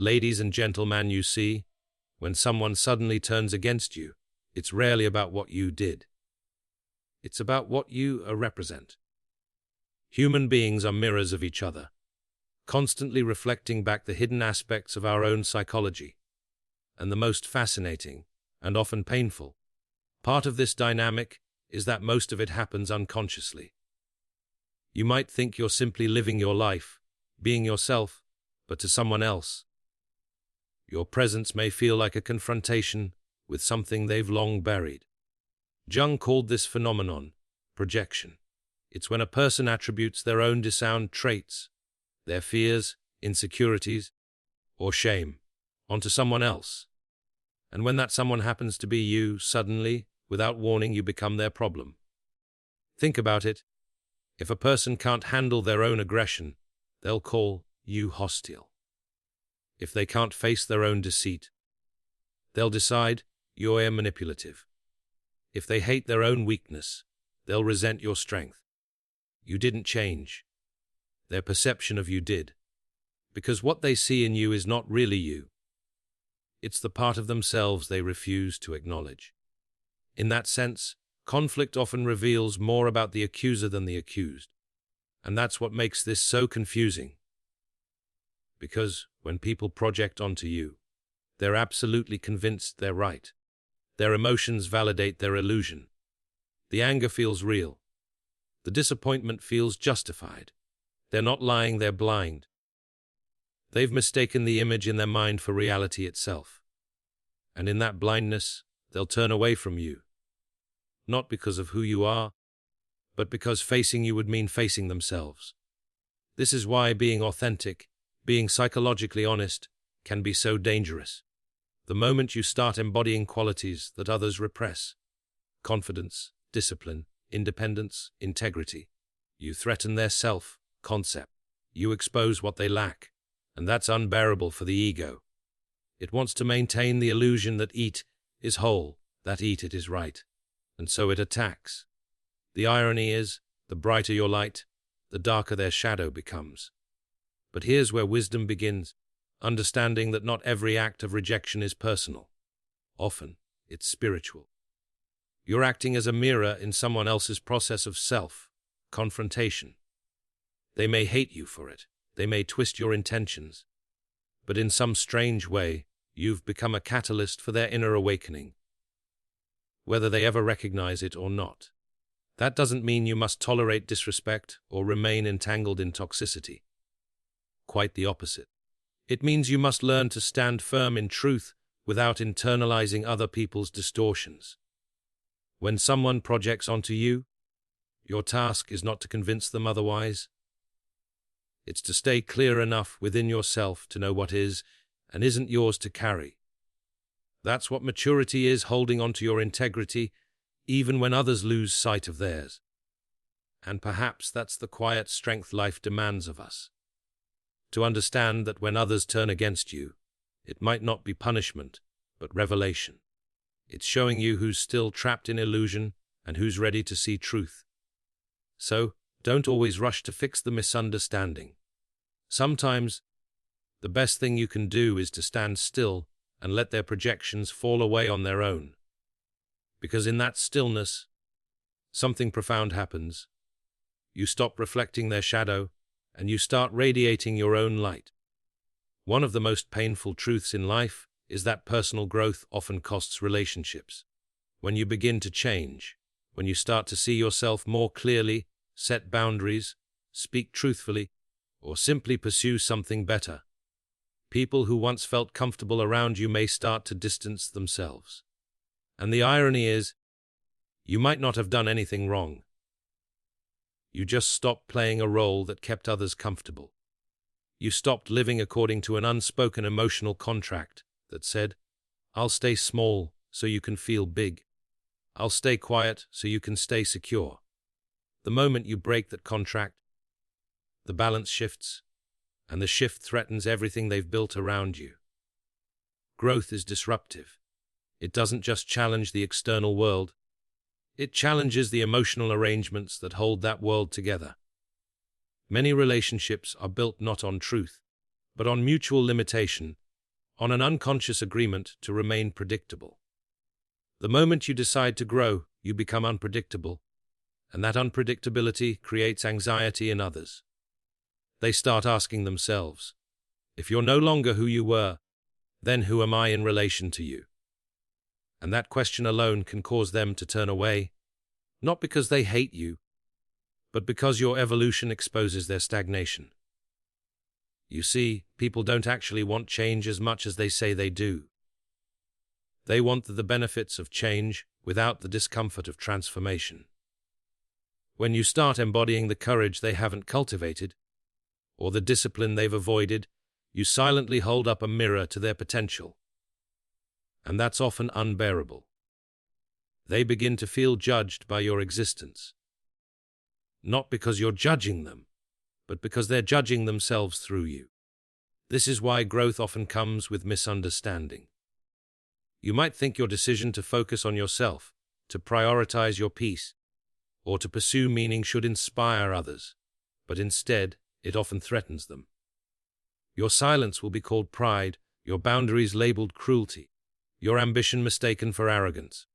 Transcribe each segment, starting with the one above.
Ladies and gentlemen, you see, when someone suddenly turns against you, it's rarely about what you did. It's about what you represent. Human beings are mirrors of each other, constantly reflecting back the hidden aspects of our own psychology. And the most fascinating, and often painful, part of this dynamic is that most of it happens unconsciously. You might think you're simply living your life, being yourself, but to someone else, your presence may feel like a confrontation with something they've long buried. Jung called this phenomenon projection. It's when a person attributes their own disowned traits, their fears, insecurities, or shame, onto someone else. And when that someone happens to be you, suddenly, without warning, you become their problem. Think about it. If a person can't handle their own aggression, they'll call you hostile. If they can't face their own deceit, they'll decide you're manipulative. If they hate their own weakness, they'll resent your strength. You didn't change. Their perception of you did. Because what they see in you is not really you. It's the part of themselves they refuse to acknowledge. In that sense, conflict often reveals more about the accuser than the accused. And that's what makes this so confusing. Because when people project onto you, they're absolutely convinced they're right. Their emotions validate their illusion. The anger feels real. The disappointment feels justified. They're not lying, they're blind. They've mistaken the image in their mind for reality itself. And in that blindness, they'll turn away from you. Not because of who you are, but because facing you would mean facing themselves. This is why being authentic, being psychologically honest, can be so dangerous. The moment you start embodying qualities that others repress, confidence, discipline, independence, integrity, you threaten their self-concept. You expose what they lack, and that's unbearable for the ego. It wants to maintain the illusion that it is whole, that it is right, and so it attacks. The irony is, the brighter your light, the darker their shadow becomes. But here's where wisdom begins, understanding that not every act of rejection is personal. Often, it's spiritual. You're acting as a mirror in someone else's process of self-confrontation. They may hate you for it. They may twist your intentions. But in some strange way, you've become a catalyst for their inner awakening, whether they ever recognize it or not. That doesn't mean you must tolerate disrespect or remain entangled in toxicity. Quite the opposite. It means you must learn to stand firm in truth without internalizing other people's distortions. When someone projects onto you, your task is not to convince them otherwise. It's to stay clear enough within yourself to know what is and isn't yours to carry. That's what maturity is, holding onto your integrity, even when others lose sight of theirs. And perhaps that's the quiet strength life demands of us. To understand that when others turn against you, it might not be punishment, but revelation. It's showing you who's still trapped in illusion and who's ready to see truth. So, don't always rush to fix the misunderstanding. Sometimes, the best thing you can do is to stand still and let their projections fall away on their own. Because in that stillness, something profound happens. You stop reflecting their shadow, and you start radiating your own light. One of the most painful truths in life is that personal growth often costs relationships. When you begin to change, when you start to see yourself more clearly, set boundaries, speak truthfully, or simply pursue something better, people who once felt comfortable around you may start to distance themselves. And the irony is, you might not have done anything wrong. You just stopped playing a role that kept others comfortable. You stopped living according to an unspoken emotional contract that said, "I'll stay small so you can feel big. I'll stay quiet so you can stay secure." The moment you break that contract, the balance shifts, and the shift threatens everything they've built around you. Growth is disruptive. It doesn't just challenge the external world, it challenges the emotional arrangements that hold that world together. Many relationships are built not on truth, but on mutual limitation, on an unconscious agreement to remain predictable. The moment you decide to grow, you become unpredictable, and that unpredictability creates anxiety in others. They start asking themselves, if you're no longer who you were, then who am I in relation to you? And that question alone can cause them to turn away, not because they hate you, but because your evolution exposes their stagnation. You see, people don't actually want change as much as they say they do. They want the benefits of change without the discomfort of transformation. When you start embodying the courage they haven't cultivated, or the discipline they've avoided, you silently hold up a mirror to their potential. And that's often unbearable. They begin to feel judged by your existence. Not because you're judging them, but because they're judging themselves through you. This is why growth often comes with misunderstanding. You might think your decision to focus on yourself, to prioritize your peace, or to pursue meaning should inspire others, but instead, it often threatens them. Your silence will be called pride, your boundaries labeled cruelty, your ambition mistaken for arrogance.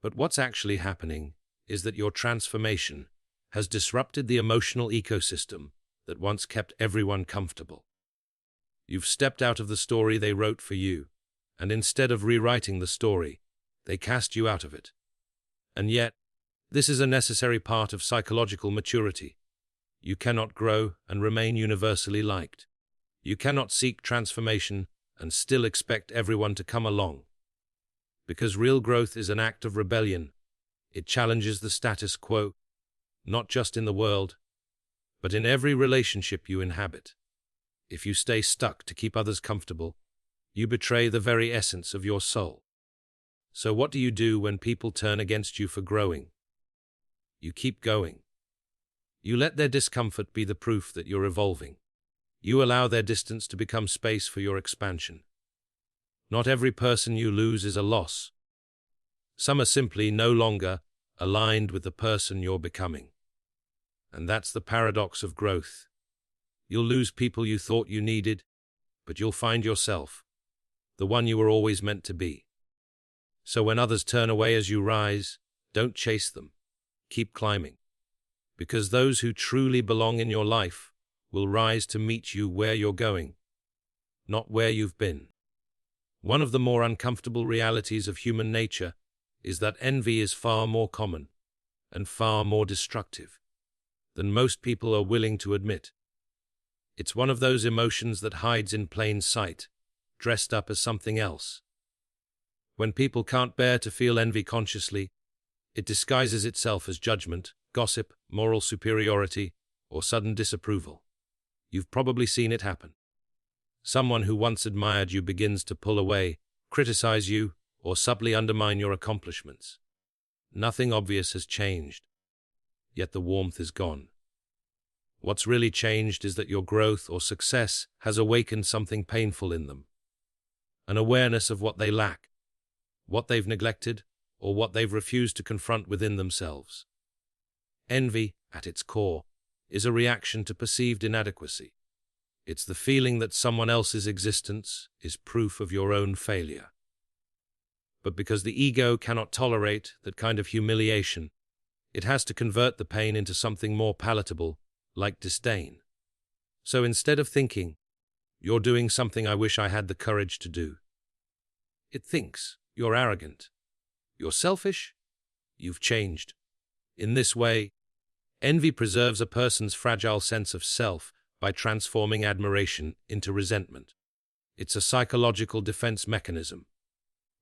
But what's actually happening is that your transformation has disrupted the emotional ecosystem that once kept everyone comfortable. You've stepped out of the story they wrote for you, and instead of rewriting the story, they cast you out of it. And yet, this is a necessary part of psychological maturity. You cannot grow and remain universally liked. You cannot seek transformation and still expect everyone to come along. Because real growth is an act of rebellion. It challenges the status quo, not just in the world, but in every relationship you inhabit. If you stay stuck to keep others comfortable, you betray the very essence of your soul. So what do you do when people turn against you for growing? You keep going. You let their discomfort be the proof that you're evolving. You allow their distance to become space for your expansion. Not every person you lose is a loss. Some are simply no longer aligned with the person you're becoming. And that's the paradox of growth. You'll lose people you thought you needed, but you'll find yourself, the one you were always meant to be. So when others turn away as you rise, don't chase them. Keep climbing. Because those who truly belong in your life will rise to meet you where you're going, not where you've been. One of the more uncomfortable realities of human nature is that envy is far more common and far more destructive than most people are willing to admit. It's one of those emotions that hides in plain sight, dressed up as something else. When people can't bear to feel envy consciously, it disguises itself as judgment, gossip, moral superiority, or sudden disapproval. You've probably seen it happen. Someone who once admired you begins to pull away, criticize you, or subtly undermine your accomplishments. Nothing obvious has changed, yet the warmth is gone. What's really changed is that your growth or success has awakened something painful in them. An awareness of what they lack, what they've neglected, or what they've refused to confront within themselves. Envy, at its core, is a reaction to perceived inadequacy. It's the feeling that someone else's existence is proof of your own failure. But because the ego cannot tolerate that kind of humiliation, it has to convert the pain into something more palatable, like disdain. So instead of thinking, "You're doing something I wish I had the courage to do," it thinks, "You're arrogant. You're selfish. You've changed." In this way, envy preserves a person's fragile sense of self by transforming admiration into resentment. It's a psychological defense mechanism,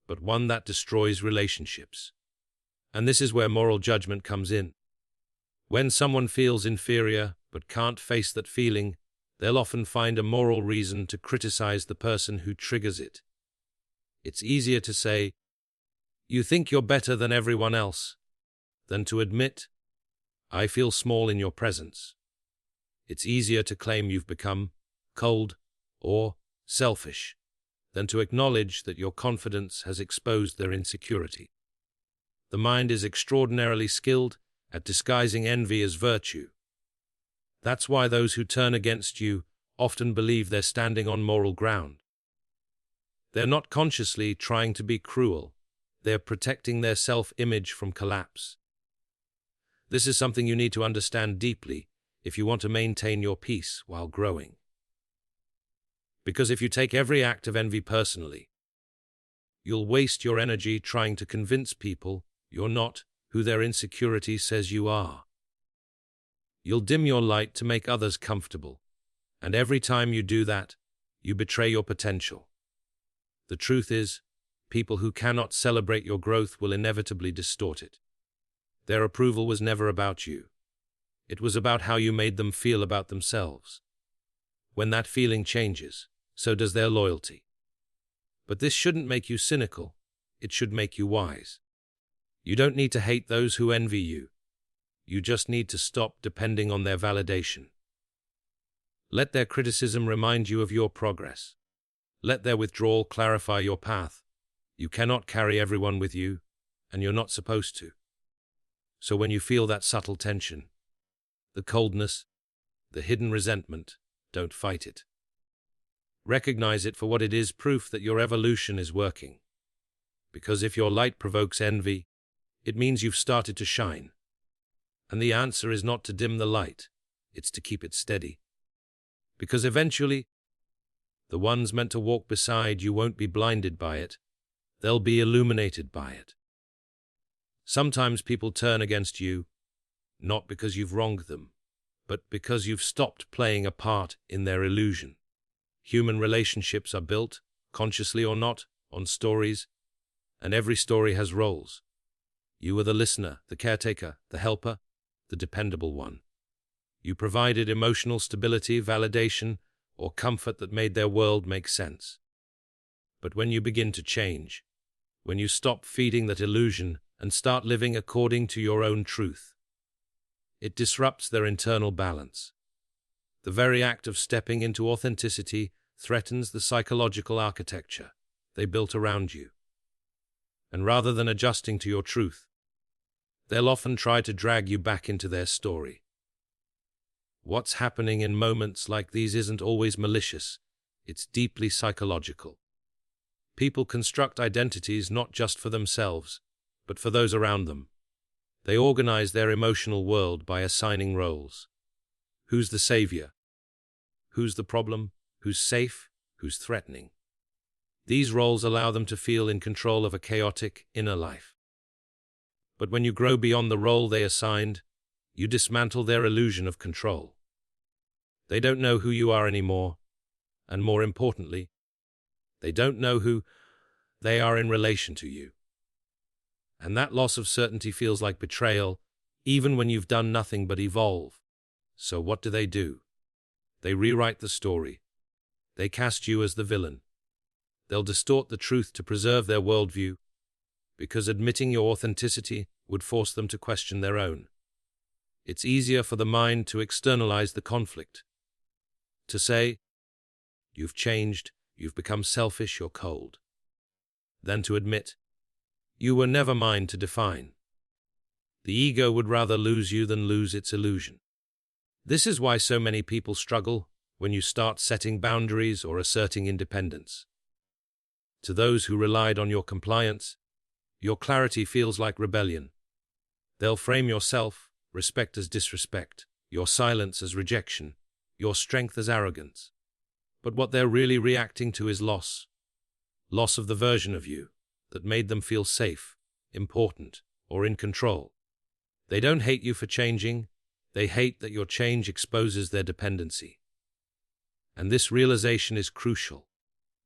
but one that destroys relationships. And this is where moral judgment comes in. When someone feels inferior but can't face that feeling, they'll often find a moral reason to criticize the person who triggers it. It's easier to say, "You think you're better than everyone else," than to admit, "I feel small in your presence." It's easier to claim you've become cold or selfish than to acknowledge that your confidence has exposed their insecurity. The mind is extraordinarily skilled at disguising envy as virtue. That's why those who turn against you often believe they're standing on moral ground. They're not consciously trying to be cruel. They're protecting their self-image from collapse. This is something you need to understand deeply if you want to maintain your peace while growing. Because if you take every act of envy personally, you'll waste your energy trying to convince people you're not who their insecurity says you are. You'll dim your light to make others comfortable, and every time you do that, you betray your potential. The truth is, people who cannot celebrate your growth will inevitably distort it. Their approval was never about you. It was about how you made them feel about themselves. When that feeling changes, so does their loyalty. But this shouldn't make you cynical. It should make you wise. You don't need to hate those who envy you. You just need to stop depending on their validation. Let their criticism remind you of your progress. Let their withdrawal clarify your path. You cannot carry everyone with you, and you're not supposed to. So when you feel that subtle tension, the coldness, the hidden resentment, don't fight it. Recognize it for what it is, proof that your evolution is working. Because if your light provokes envy, it means you've started to shine. And the answer is not to dim the light, it's to keep it steady. Because eventually, the ones meant to walk beside you won't be blinded by it, they'll be illuminated by it. Sometimes people turn against you, not because you've wronged them, but because you've stopped playing a part in their illusion. Human relationships are built, consciously or not, on stories, and every story has roles. You were the listener, the caretaker, the helper, the dependable one. You provided emotional stability, validation, or comfort that made their world make sense. But when you begin to change, when you stop feeding that illusion and start living according to your own truth, it disrupts their internal balance. The very act of stepping into authenticity threatens the psychological architecture they built around you. And rather than adjusting to your truth, they'll often try to drag you back into their story. What's happening in moments like these isn't always malicious, it's deeply psychological. People construct identities not just for themselves, but for those around them. They organize their emotional world by assigning roles. Who's the savior? Who's the problem? Who's safe? Who's threatening? These roles allow them to feel in control of a chaotic inner life. But when you grow beyond the role they assigned, you dismantle their illusion of control. They don't know who you are anymore, and more importantly, they don't know who they are in relation to you. And that loss of certainty feels like betrayal, even when you've done nothing but evolve. So what do? They rewrite the story. They cast you as the villain. They'll distort the truth to preserve their worldview, because admitting your authenticity would force them to question their own. It's easier for the mind to externalize the conflict, to say, you've changed, you've become selfish, you're cold, than to admit, you were never mine to define. The ego would rather lose you than lose its illusion. This is why so many people struggle when you start setting boundaries or asserting independence. To those who relied on your compliance, your clarity feels like rebellion. They'll frame your self-respect as disrespect, your silence as rejection, your strength as arrogance. But what they're really reacting to is loss of the version of you that made them feel safe, important, or in control. They don't hate you for changing, they hate that your change exposes their dependency. And this realization is crucial.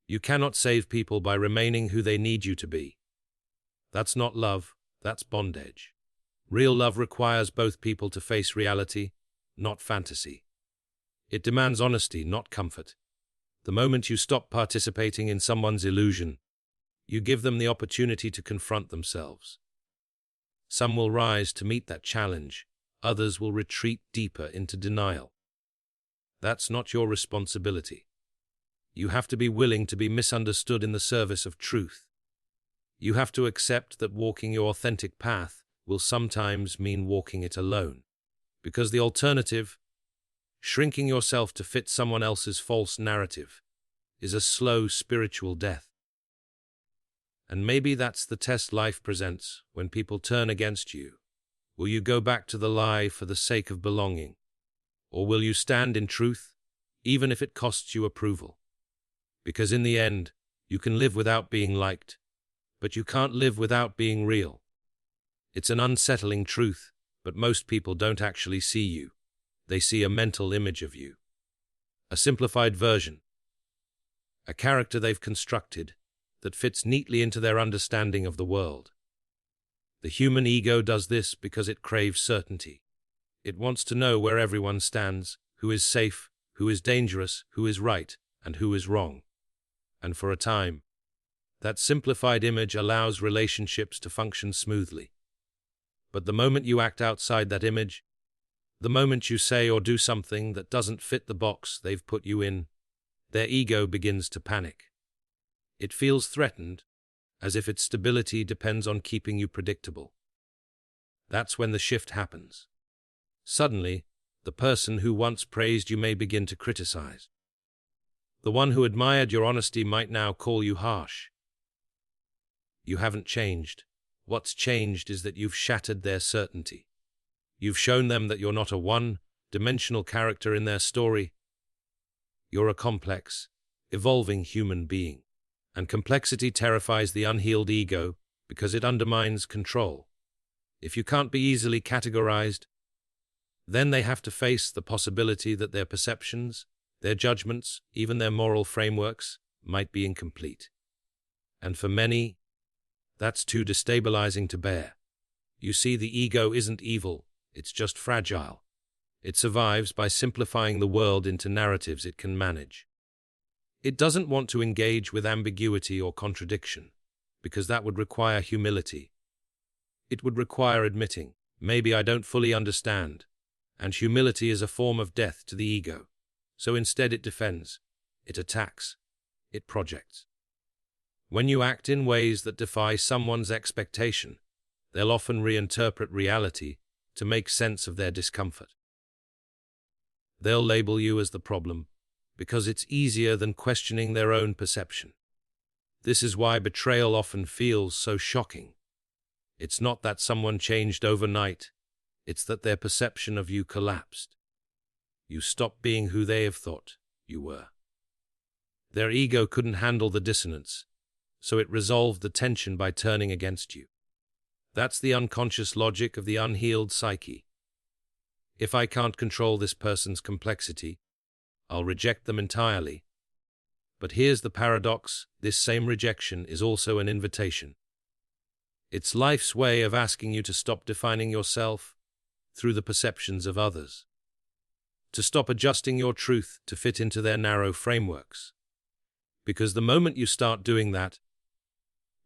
You cannot save people by remaining who they need you to be. That's not love, that's bondage. Real love requires both people to face reality, not fantasy. It demands honesty, not comfort. The moment you stop participating in someone's illusion, you give them the opportunity to confront themselves. Some will rise to meet that challenge, others will retreat deeper into denial. That's not your responsibility. You have to be willing to be misunderstood in the service of truth. You have to accept that walking your authentic path will sometimes mean walking it alone. Because the alternative, shrinking yourself to fit someone else's false narrative, is a slow spiritual death. And maybe that's the test life presents when people turn against you. Will you go back to the lie for the sake of belonging? Or will you stand in truth, even if it costs you approval? Because in the end, you can live without being liked, but you can't live without being real. It's an unsettling truth, but most people don't actually see you. They see a mental image of you. A simplified version. A character they've constructed that fits neatly into their understanding of the world. The human ego does this because it craves certainty. It wants to know where everyone stands, who is safe, who is dangerous, who is right, and who is wrong. And for a time, that simplified image allows relationships to function smoothly. But the moment you act outside that image, the moment you say or do something that doesn't fit the box they've put you in, their ego begins to panic. It feels threatened, as if its stability depends on keeping you predictable. That's when the shift happens. Suddenly, the person who once praised you may begin to criticize. The one who admired your honesty might now call you harsh. You haven't changed. What's changed is that you've shattered their certainty. You've shown them that you're not a one-dimensional character in their story. You're a complex, evolving human being. And complexity terrifies the unhealed ego because it undermines control. If you can't be easily categorized, then they have to face the possibility that their perceptions, their judgments, even their moral frameworks, might be incomplete. And for many, that's too destabilizing to bear. You see, the ego isn't evil, it's just fragile. It survives by simplifying the world into narratives it can manage. It doesn't want to engage with ambiguity or contradiction, because that would require humility. It would require admitting, maybe I don't fully understand, and humility is a form of death to the ego. So instead it defends, it attacks, it projects. When you act in ways that defy someone's expectation, they'll often reinterpret reality to make sense of their discomfort. They'll label you as the problem, because it's easier than questioning their own perception. This is why betrayal often feels so shocking. It's not that someone changed overnight, it's that their perception of you collapsed. You stopped being who they have thought you were. Their ego couldn't handle the dissonance, so it resolved the tension by turning against you. That's the unconscious logic of the unhealed psyche. If I can't control this person's complexity, I'll reject them entirely. But here's the paradox, this same rejection is also an invitation. It's life's way of asking you to stop defining yourself through the perceptions of others, to stop adjusting your truth to fit into their narrow frameworks. Because the moment you start doing that,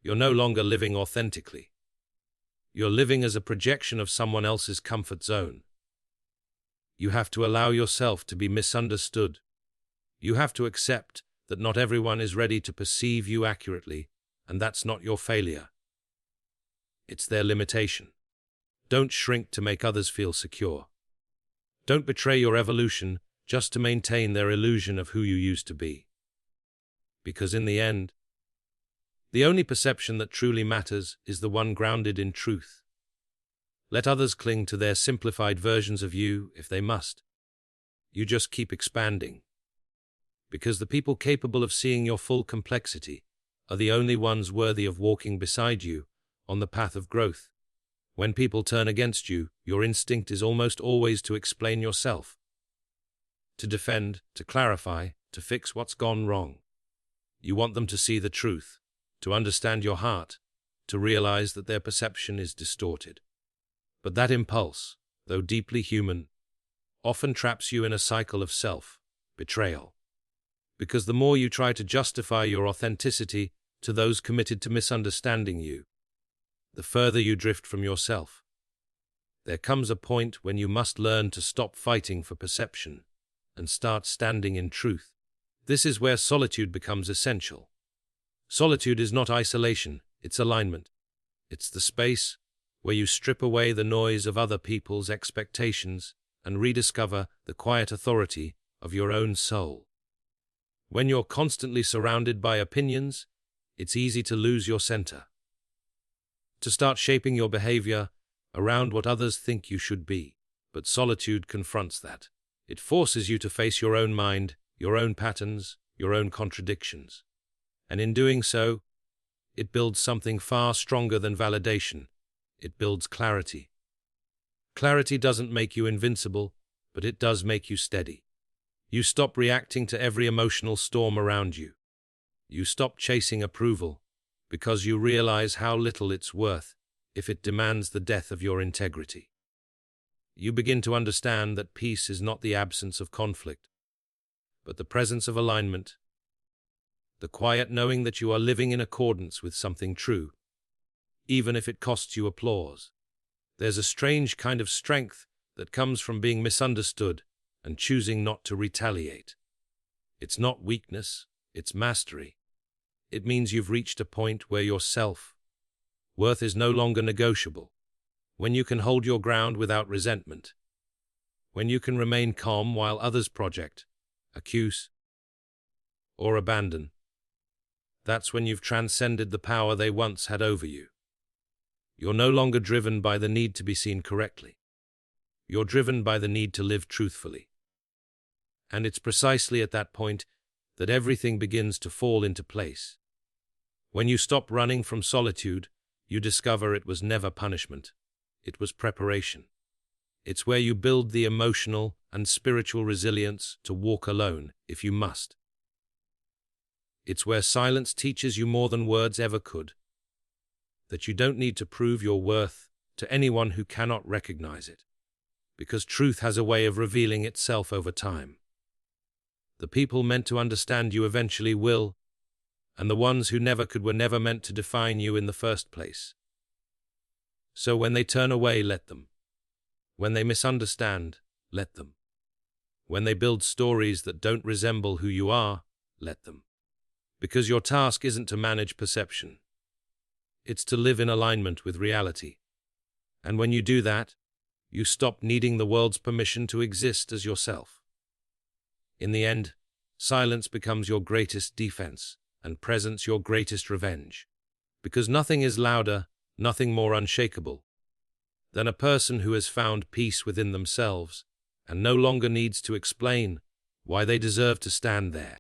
you're no longer living authentically. You're living as a projection of someone else's comfort zone. You have to allow yourself to be misunderstood. You have to accept that not everyone is ready to perceive you accurately, and that's not your failure. It's their limitation. Don't shrink to make others feel secure. Don't betray your evolution just to maintain their illusion of who you used to be. Because in the end, the only perception that truly matters is the one grounded in truth. Let others cling to their simplified versions of you if they must. You just keep expanding. Because the people capable of seeing your full complexity are the only ones worthy of walking beside you on the path of growth. When people turn against you, your instinct is almost always to explain yourself, to defend, to clarify, to fix what's gone wrong. You want them to see the truth, to understand your heart, to realize that their perception is distorted. But that impulse, though deeply human, often traps you in a cycle of self-betrayal. Because the more you try to justify your authenticity to those committed to misunderstanding you, the further you drift from yourself. There comes a point when you must learn to stop fighting for perception and start standing in truth. This is where solitude becomes essential. Solitude is not isolation, it's alignment. It's the space where you strip away the noise of other people's expectations and rediscover the quiet authority of your own soul. When you're constantly surrounded by opinions, it's easy to lose your center, to start shaping your behavior around what others think you should be. But solitude confronts that. It forces you to face your own mind, your own patterns, your own contradictions. And in doing so, it builds something far stronger than validation. It builds clarity. Clarity doesn't make you invincible, but it does make you steady. You stop reacting to every emotional storm around you. You stop chasing approval, because you realize how little it's worth if it demands the death of your integrity. You begin to understand that peace is not the absence of conflict, but the presence of alignment, the quiet knowing that you are living in accordance with something true, even if it costs you applause. There's a strange kind of strength that comes from being misunderstood and choosing not to retaliate. It's not weakness, it's mastery. It means you've reached a point where your self-worth is no longer negotiable. When you can hold your ground without resentment. When you can remain calm while others project, accuse, or abandon. That's when you've transcended the power they once had over you. You're no longer driven by the need to be seen correctly. You're driven by the need to live truthfully. And it's precisely at that point that everything begins to fall into place. When you stop running from solitude, you discover it was never punishment. It was preparation. It's where you build the emotional and spiritual resilience to walk alone if you must. It's where silence teaches you more than words ever could. That you don't need to prove your worth to anyone who cannot recognize it. Because truth has a way of revealing itself over time. The people meant to understand you eventually will, and the ones who never could were never meant to define you in the first place. So when they turn away, let them. When they misunderstand, let them. When they build stories that don't resemble who you are, let them. Because your task isn't to manage perception. It's to live in alignment with reality. And when you do that, you stop needing the world's permission to exist as yourself. In the end, silence becomes your greatest defense, and presence your greatest revenge. Because nothing is louder, nothing more unshakable, than a person who has found peace within themselves and no longer needs to explain why they deserve to stand there.